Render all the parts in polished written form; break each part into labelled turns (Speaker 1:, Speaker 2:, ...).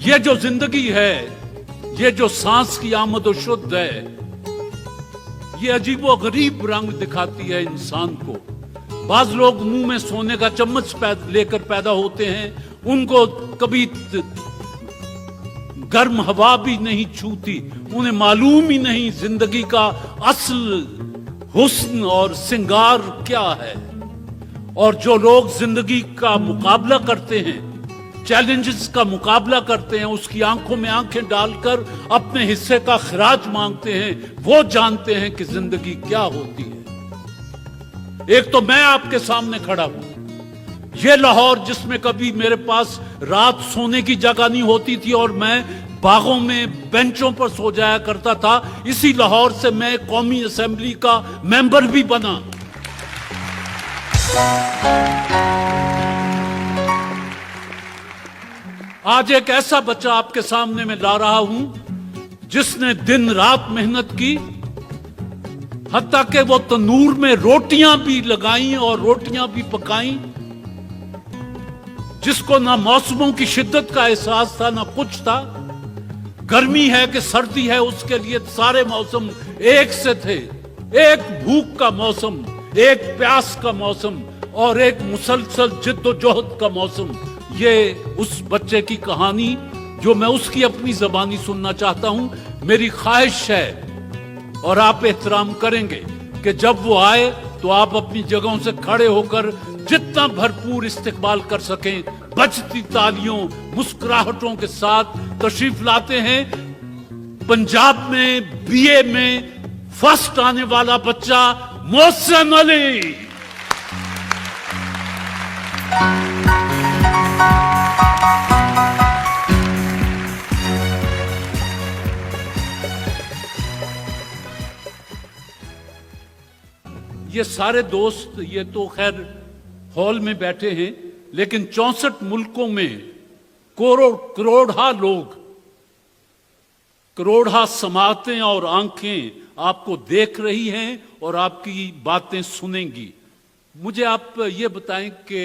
Speaker 1: یہ جو زندگی ہے، یہ جو سانس کی آمد و شد ہے، یہ عجیب و غریب رنگ دکھاتی ہے انسان کو۔ بعض لوگ منہ میں سونے کا چمچ لے کر پیدا ہوتے ہیں، ان کو کبھی گرم ہوا بھی نہیں چھوتی، انہیں معلوم ہی نہیں زندگی کا اصل حسن اور سنگار کیا ہے۔ اور جو لوگ زندگی کا مقابلہ کرتے ہیں، چیلنجز کا مقابلہ کرتے ہیں، اس کی آنکھوں میں آنکھیں ڈال کر اپنے حصے کا خراج مانگتے ہیں، وہ جانتے ہیں کہ زندگی کیا ہوتی ہے۔ ایک تو میں آپ کے سامنے کھڑا ہوں، یہ لاہور جس میں کبھی میرے پاس رات سونے کی جگہ نہیں ہوتی تھی اور میں باغوں میں بینچوں پر سو جایا کرتا تھا، اسی لاہور سے میں قومی اسمبلی کا ممبر بھی بنا۔ آج ایک ایسا بچہ آپ کے سامنے میں لا رہا ہوں جس نے دن رات محنت کی، حتیٰ کہ وہ تنور میں روٹیاں بھی لگائیں اور روٹیاں بھی پکائیں، جس کو نہ موسموں کی شدت کا احساس تھا نہ کچھ تھا۔ گرمی ہے کہ سردی ہے، اس کے لیے سارے موسم ایک سے تھے، ایک بھوک کا موسم، ایک پیاس کا موسم اور ایک مسلسل جد و جہد کا موسم۔ یہ اس بچے کی کہانی جو میں اس کی اپنی زبانی سننا چاہتا ہوں۔ میری خواہش ہے اور آپ احترام کریں گے کہ جب وہ آئے تو آپ اپنی جگہوں سے کھڑے ہو کر جتنا بھرپور استقبال کر سکیں، بجتی تالیوں، مسکراہٹوں کے ساتھ تشریف لاتے ہیں پنجاب میں بی اے میں فرسٹ آنے والا بچہ محسن علی۔ یہ سارے دوست یہ تو خیر ہال میں بیٹھے ہیں، لیکن 64 ملکوں میں کروڑہا لوگ، کروڑہا سماعتیں اور آنکھیں آپ کو دیکھ رہی ہیں اور آپ کی باتیں سنیں گی۔ مجھے آپ یہ بتائیں کہ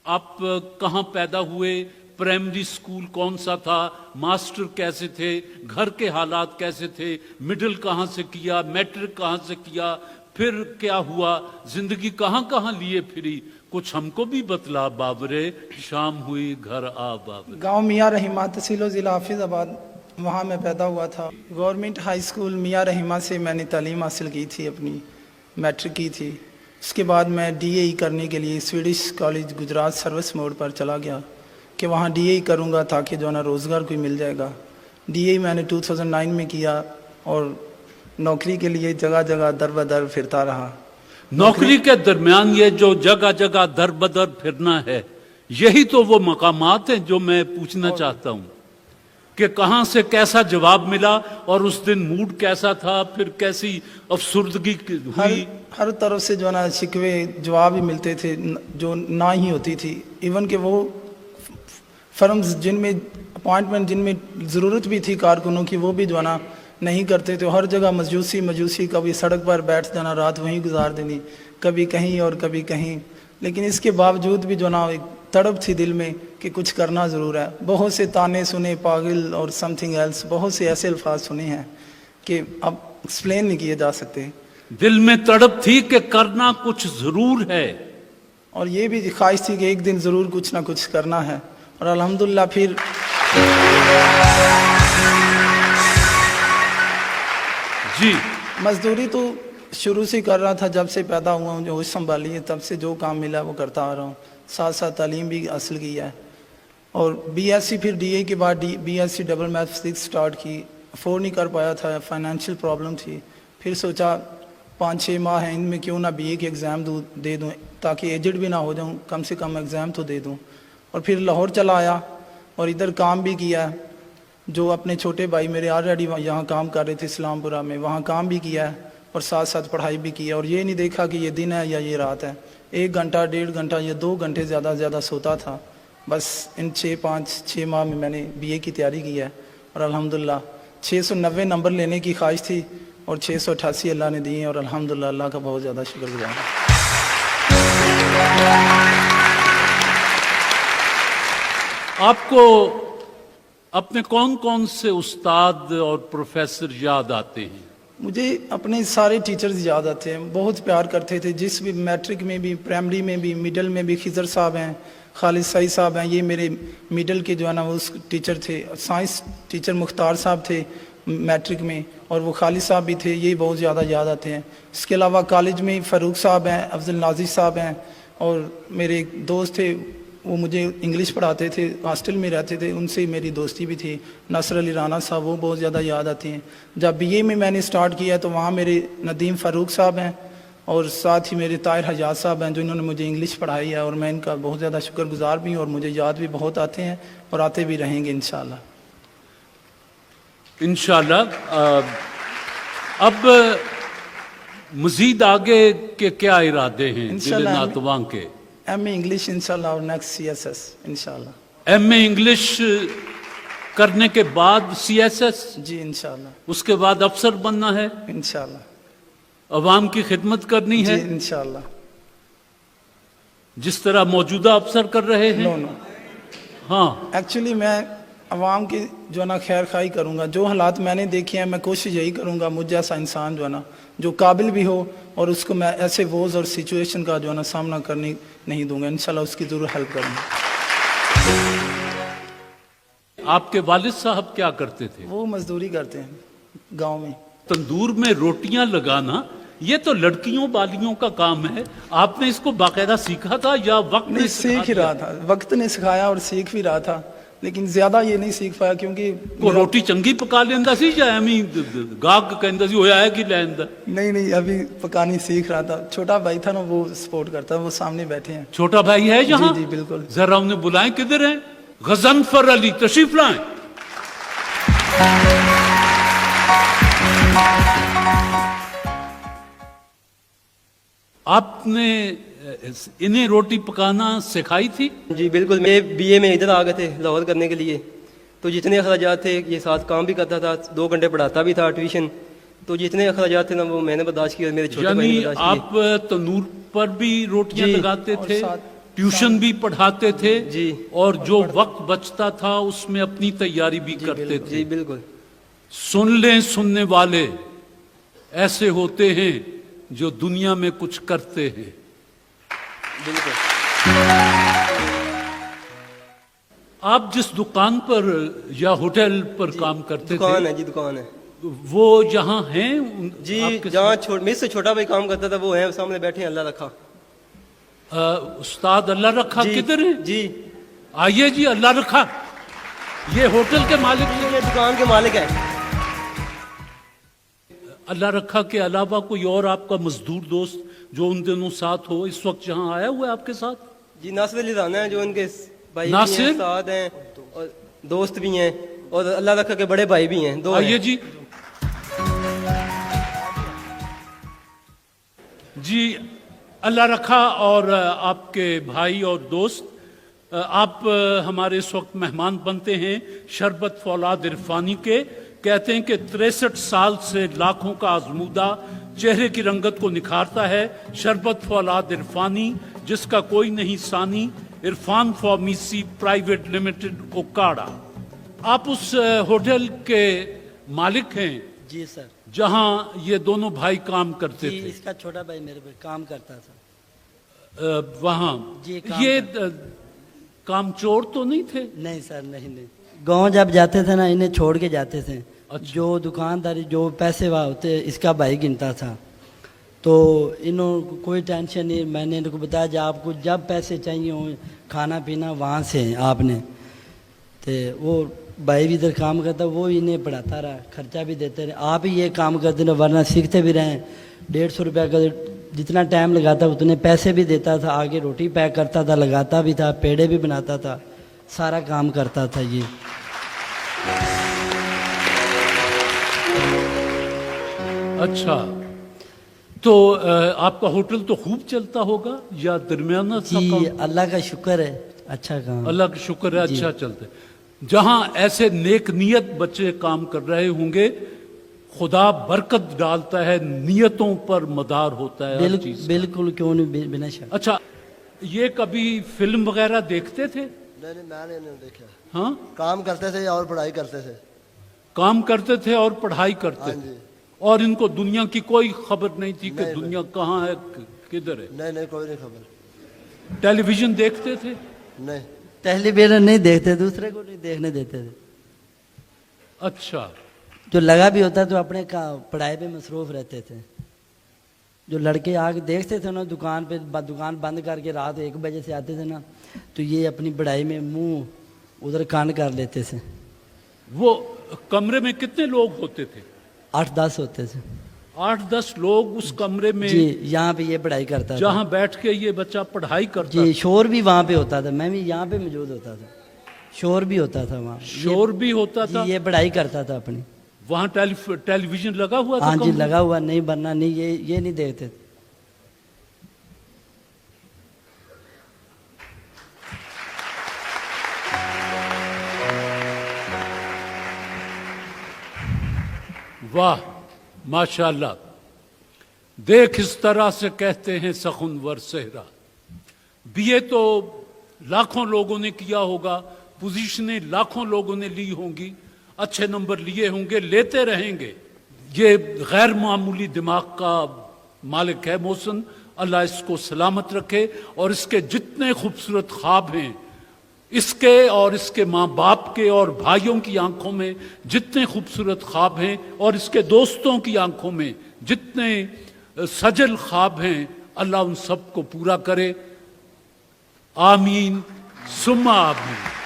Speaker 1: آپ کہاں پیدا ہوئے، پرائمری سکول کون سا تھا، ماسٹر کیسے تھے، گھر کے حالات کیسے تھے، مڈل کہاں سے کیا، میٹرک کہاں سے کیا، پھر کیا ہوا، زندگی کہاں کہاں لیے پھری، کچھ ہم کو بھی بتلا بابرے، شام ہوئی گھر آ بابرے۔
Speaker 2: گاؤں میاں رحیمہ، تحصیل و ضلع حافظ آباد، وہاں میں پیدا ہوا تھا۔ گورنمنٹ ہائی اسکول میاں رحیمہ سے میں نے تعلیم حاصل کی تھی، اپنی میٹرک کی تھی۔ اس کے بعد میں ڈی اے ای کرنے کے لیے Swedish college Gujrat service mode پر چلا گیا کہ وہاں ڈی اے ای کروں گا تاکہ جو ہے نا روزگار کوئی مل جائے گا۔ ڈی اے ای میں نے 2009 میں کیا اور نوکری کے لیے جگہ جگہ در بدر پھرتا رہا۔
Speaker 1: نوکری کے درمیان یہ جو جگہ جگہ در بدر پھرنا ہے، یہی تو وہ مقامات ہیں جو میں پوچھنا چاہتا ہوں کہ کہاں سے کیسا جواب ملا اور اس دن موڈ کیسا تھا، پھر کیسی افسردگی ہوئی۔
Speaker 2: ہر طرف سے جو ہے نا شکوے جواب ہی ملتے تھے، جو نہ ہی ہوتی تھی۔ ایون کہ وہ فرمز جن میں اپوائنٹمنٹ جن میں ضرورت بھی تھی کارکنوں کی، وہ بھی جو ہے نا نہیں کرتے تھے۔ ہر جگہ مجوسی، کبھی سڑک پر بیٹھ جانا، رات وہیں گزار دینی، کبھی کہیں اور کبھی کہیں۔ لیکن اس کے باوجود بھی جو نا ایک تڑپ تھی دل میں کہ کچھ کرنا ضرور ہے۔ بہت سے تانے سنے، پاگل اور سم تھنگ ایلس، بہت سے ایسے الفاظ سنے ہیں کہ اب ایکسپلین نہیں کیے جا سکتے۔
Speaker 1: دل میں تڑپ تھی کہ کرنا کچھ ضرور ہے،
Speaker 2: اور یہ بھی خواہش تھی کہ ایک دن ضرور کچھ نہ کچھ کرنا ہے۔ اور الحمدللہ پھر
Speaker 1: جی
Speaker 2: مزدوری تو شروع سے کر رہا تھا، جب سے پیدا ہوا ہوں، جو ہوش سنبھالی ہے تب سے جو کام ملا وہ کرتا آ رہا ہوں۔ ساتھ ساتھ تعلیم بھی حاصل کی ہے اور بی ایس سی، پھر ڈی اے کے بعد B S C double math physics start کی۔ افورڈ نہیں کر پایا تھا، فائنینشیل پرابلم تھی۔ پھر سوچا 5-6 ماہ ہیں، ان میں کیوں نہ بی اے کے ایگزام دے دوں تاکہ ایجڈ بھی نہ ہو جاؤں، کم سے کم ایگزام تو دے دوں۔ اور پھر لاہور چلا آیا اور ادھر کام بھی کیا، جو اپنے چھوٹے بھائی میرے آلریڈی یہاں کام کر رہے تھے اسلام پورہ میں، وہاں کام بھی کیا ہے اور ساتھ ساتھ پڑھائی بھی کی ہے۔ اور یہ نہیں دیکھا کہ یہ دن ہے یا یہ رات ہے۔ 1 گھنٹہ 1.5 گھنٹہ یا 2 گھنٹے زیادہ سے زیادہ سوتا تھا۔ بس ان 6 ماہ میں نے بی اے کی تیاری کی ہے اور الحمدللہ 690 نمبر لینے کی خواہش تھی اور 688 اللہ نے دیے اور الحمدللہ اللہ کا بہت زیادہ شکر گزار ہوں۔
Speaker 1: آپ کو अपने कौन कौन से उस्ताद और प्रोफेसर याद आते हैं?
Speaker 2: मुझे अपने सारे टीचर्स याद आते हैं, बहुत प्यार करते थे। जिस भी मैट्रिक में भी, प्राइमरी में भी, मिडल में भी खिजर साहब हैं, खालिद सईद साहब हैं, ये मेरे मिडल के जो है ना वो उस टीचर थे। साइंस टीचर मुख्तार साहब थे मैट्रिक में, और वो खालिद साहब भी थे, ये बहुत ज़्यादा याद आते हैं। इसके अलावा कॉलेज में फ़ारूक साहब हैं, अफजल नाजिर साहब हैं, और मेरे एक दोस्त थे, वो मुझे इंग्लिश पढ़ाते थे, हॉस्टल में रहते थे, उनसे मेरी दोस्ती भी थी, नसर अली राना साहब, वो बहुत ज़्यादा याद आते हैं। जब बीए में मैंने स्टार्ट किया तो वहाँ मेरे नदीम फ़ारूक साहब हैं, और साथ ही मेरे ताहिर हजाज साहब हैं, जो इन्होंने मुझे इंग्लिश पढ़ाई है, और मैं इनका बहुत ज़्यादा शुक्रगुजार भी हूँ, और मुझे याद भी बहुत आते हैं और आते भी रहेंगे इंशाअल्लाह।
Speaker 1: इंशाल्लाह। अब मजीद आगे के क्या इरादे हैं दिल
Speaker 2: इंशाल्लाह।
Speaker 1: नातवां के?
Speaker 2: एमए इंग्लिश इंशाल्लाह, और नेक्स्ट सीएसएस इंशाल्लाह।
Speaker 1: एमए इंग्लिश करने के बाद सीएसएस,
Speaker 2: जी इंशाल्लाह,
Speaker 1: उसके बाद अफसर बनना है,
Speaker 2: इंशाल्लाह।
Speaker 1: अवाम की खिदमत करनी
Speaker 2: जी
Speaker 1: है,
Speaker 2: इंशाल्लाह।
Speaker 1: जिस तरह मौजूदा अफसर कर रहे हैं।
Speaker 2: नो नो,
Speaker 1: हाँ,
Speaker 2: एक्चुअली मैं अवाम की जो है ना खैर खाई करूँगा। जो हालात मैंने देखे हैं, मैं कोशिश यही करूँगा मुझ जैसा इंसान जो है ना, जो काबिल भी हो, और उसको मैं ऐसे वोज और सिचुएशन का जो है ना सामना करने नहीं दूंगा। इंशाल्लाह उसकी ज़रूर हेल्प करूँगा।
Speaker 1: आपके वालिद साहब क्या करते थे?
Speaker 2: वो मजदूरी करते हैं गांव में।
Speaker 1: तंदूर में रोटियां लगाना ये तो लड़कियों बालियों का काम है, आपने इसको बाकायदा सीखा था या वक्त
Speaker 2: नहीं,
Speaker 1: ने सिखा
Speaker 2: सीख ही
Speaker 1: दिया?
Speaker 2: रहा था, वक्त ने सिखाया और सीख भी रहा था, लेकिन ज़्यादा ये नहीं सीख पाया क्योंकि
Speaker 1: को रोटी चंगी पका लेंदा सी या एमी गाग कहंदा सी होया है कि लैंदा?
Speaker 2: नहीं, अभी पकानी सीख रहा था। छोटा भाई था ना, वो सपोर्ट करता, वो सामने बैठे हैं।
Speaker 1: छोटा भाई है यहाँ?
Speaker 2: जी बिल्कुल।
Speaker 1: जरा उन्हें बुलाएं, किधर हैं? गजनफर अली तशरीफ लाएं। आपने इन्हें रोटी पकाना सिखाई थी?
Speaker 3: जी बिल्कुल। मैं बीए में इधर आ गए थे लाहौर करने के लिए, तो जितने अखराजात थे, ये साथ काम भी करता था, 2 घंटे पढ़ाता भी था ट्यूशन, तो जितने अखराजात थे ना वो मैंने बर्दाश्त किए और मेरे छोटे भाई
Speaker 1: यानी
Speaker 3: ने बर्दाश्त किए।
Speaker 1: आप तनूर पर भी रोटियां
Speaker 3: जी,
Speaker 1: लगाते
Speaker 2: और
Speaker 1: थे,
Speaker 2: साथ-
Speaker 1: ट्यूशन भी पढ़ाते थे,
Speaker 3: जी।
Speaker 1: और जो वक्त बचता था उसमें अपनी तैयारी भी करते थे।
Speaker 3: जी बिल्कुल।
Speaker 1: सुन लें सुनने वाले, ऐसे होते हैं जो दुनिया में कुछ करते हैं।
Speaker 3: बिल्कुल।
Speaker 1: आप जिस दुकान पर या होटल पर काम करते
Speaker 3: दुकान
Speaker 1: थे,
Speaker 3: है जी, दुकान है
Speaker 1: वो यहाँ हैं?
Speaker 3: जी।
Speaker 1: आपके
Speaker 3: जहाँ मेरे से छोटा भाई काम करता था वो है सामने बैठे हैं, अल्लाह रखा।
Speaker 1: उस्ताद अल्लाह रखा
Speaker 3: जी,
Speaker 1: किधर है?
Speaker 3: जी
Speaker 1: आइए जी, अल्लाह रखा, ये होटल के मालिक हैं।
Speaker 3: ये दुकान के मालिक है।
Speaker 1: अल्लाह रखा के अलावा कोई और आपका मजदूर दोस्त जो उन दिनों साथ हो, इस वक्त यहाँ आया हुआ है आपके साथ?
Speaker 3: जी नासिर अली राना है, जो उनके भाई भी
Speaker 1: नासिर?
Speaker 3: हैं, उस्ताद हैं और दोस्त भी हैं, और अल्लाह रखा के बड़े भाई भी हैं, 2
Speaker 1: आइए
Speaker 3: हैं।
Speaker 1: जी। जी अल्लाह रखा और आपके भाई और दोस्त, आप हमारे इस वक्त मेहमान बनते हैं शरबत फौलाद इरफानी के। कहते हैं कि 63 साल से लाखों का आजमूदा चेहरे की रंगत को निखारता है शरबत फौलाद इरफानी, जिसका कोई नहीं सानी, Irfan pharmacy private limited Okara. आप उस होटल के मालिक हैं
Speaker 4: जी सर।
Speaker 1: जहां ये दोनों भाई काम करते
Speaker 4: जी,
Speaker 1: थे?
Speaker 4: इसका छोटा भाई मेरे पे काम करता था।
Speaker 1: वहां
Speaker 4: जी, काम
Speaker 1: ये कामचोर तो नहीं थे?
Speaker 4: नहीं सर, नहीं। गांव जब जाते थे ना, इन्हें छोड़ के जाते थे।
Speaker 1: अच्छा।
Speaker 4: जो दुकानदारी, जो पैसे वहाँ होते, इसका भाई गिनता था, तो इन्हों कोई टेंशन नहीं। मैंने इनको बताया जब आपको जब पैसे चाहिए हो, खाना पीना वहाँ से आपने, तो वो भाई भी इधर काम करता, वो इन्हें पढ़ाता रहा, खर्चा भी देते रहे। आप ही ये काम करते रहे, वरना सीखते भी रहें। 150 रुपया का जितना टाइम लगाता उतने पैसे भी देता था, आगे रोटी पैक करता था, लगाता भी था, पेड़े भी बनाता था, सारा काम करता था ये।
Speaker 1: अच्छा, तो आपका होटल तो खूब चलता होगा या दरमियाना सा
Speaker 4: जी
Speaker 1: काम?
Speaker 4: अल्लाह का शुक्र है, अच्छा काम।
Speaker 1: अल्लाह का शुक्र है,
Speaker 4: जी।
Speaker 1: अच्छा चलता है। जहां ऐसे नेक नियत बच्चे काम कर रहे होंगे, खुदा बरकत डालता है, नियतों पर मदार होता है हर चीज।
Speaker 4: बिल्कुल, क्यों नहीं, बिना शक।
Speaker 1: अच्छा, ये कभी फिल्म वगैरह देखते थे?
Speaker 5: نہیں میں نے نہیں دیکھا.
Speaker 1: हाँ
Speaker 5: کام کرتے تھے اور پڑھائی کرتے تھے.
Speaker 1: काम करते थे और पढ़ाई करते
Speaker 5: हाँ
Speaker 1: थे
Speaker 5: जी.
Speaker 1: और इनको दुनिया की कोई खबर नहीं थी कि
Speaker 5: नहीं,
Speaker 1: दुनिया कहाँ है किधर है.
Speaker 5: نہیں کوئی نہیں خبر.
Speaker 1: टेलीविजन देखते थे.
Speaker 5: نہیں
Speaker 4: टेलीविजन नहीं देखते, दूसरे को नहीं देखने देते थे.
Speaker 1: अच्छा
Speaker 4: जो लगा भी होता तो अपने पढ़ाई पे मसरूफ रहते थे. जो लड़के आके देखते थे ना दुकान पे, दुकान बंद करके रात 1 बजे से आते थे ना, तो ये अपनी पढ़ाई में मुंह उधर कान कर लेते थे.
Speaker 1: वो कमरे में कितने लोग होते थे?
Speaker 4: 8-10 होते थे
Speaker 1: 8-10 लोग उस कमरे में,
Speaker 4: जी. यहाँ पे ये पढ़ाई करता था
Speaker 1: जहाँ बैठ के ये बच्चा पढ़ाई करता
Speaker 4: जी.
Speaker 1: था.
Speaker 4: शोर भी वहाँ पे होता था, मैं भी यहाँ पे मौजूद होता था. शोर भी होता था वहाँ.
Speaker 1: शोर भी होता था.
Speaker 4: जी, ये पढ़ाई करता था अपनी.
Speaker 1: वहाँ टेलीविजन लगा हुआ था.
Speaker 4: हाँ जी,
Speaker 1: कमरे में?
Speaker 4: लगा हुआ नहीं, बनना नहीं, ये नहीं देखते थे.
Speaker 1: वाह माशाल्लाह. देख इस तरह से कहते हैं सखुनवर सेहरा. बीए तो लाखों लोगों ने किया होगा, पोजीशनें लाखों लोगों ने ली होंगी, अच्छे नंबर लिए होंगे, लेते रहेंगे. ये गैर मामूली दिमाग का मालिक है मोहसिन, अल्लाह इसको सलामत रखे. और इसके जितने खूबसूरत ख्वाब हैं, इसके और इसके माँ बाप के और भाइयों की आंखों में जितने खूबसूरत ख्वाब हैं, और इसके दोस्तों की आंखों में जितने सजल ख्वाब हैं, अल्लाह उन सबको पूरा करे. आमीन सुम्मा आमीन.